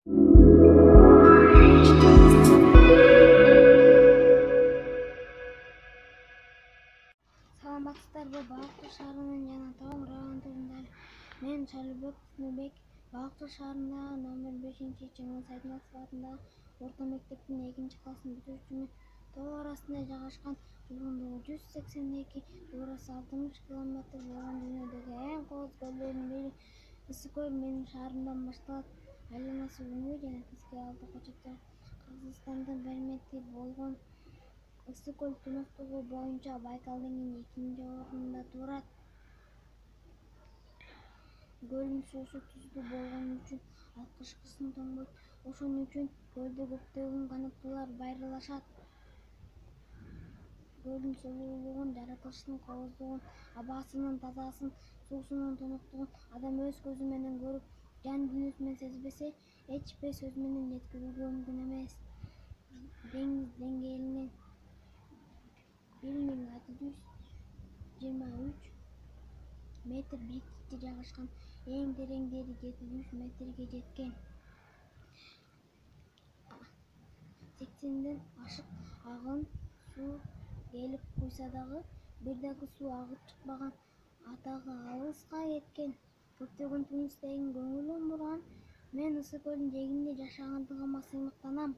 Саламатсыздарбы, Балыктуу шаарынын жана Тоң район турунда мен Шайлообек Түнөбек Балыктуу шаарындагы номер 5-Чыңгыз Айтматов атындагы орто мектептин 2-классын бүтүүчүмүн. Тоо арасында жайгашкан, узундугу 182, чуурасы 60 километр болгон дүйнөдөгү эң кооз көлдөрдүн бири Ысык көл менин шаарымдан башталат. Айланасы үңгү жана тизги алты кочоттор. Кыргызстандын баримети болгон Ысык көл тунуктугу боюнча Байкал деңизинин 2-ордунда турат. Көлдүн суусу туздуу болгон үчүн ал кышкысын тоңбойт. Ошон үчүн көлдө көптөгөн канаттуулар байырылышат. Көлдүн сулуулугун, жаратылыштын кооздугун, абасынын тазасын, суусунун тунуктугун адам өз көзү менен көрүп, жан дүйнөсү менен сезбесе, эч бир сөз менен жеткирүүгө мүмкүн эмес. Деңиз деңгээлинен 1623 метр бийиктикте жайгашкан, эң тереңдиги 700 метрге жеткен. 80ден ашык агын суу келип куйса дагы бир дагы суу агып чыкпаган, атагы алыска кеткен. Көптөгөн туристтердин көңүлүн бурган. Мен Ысык көлдүн жээгинде жашагандыгыма сыймыктанам.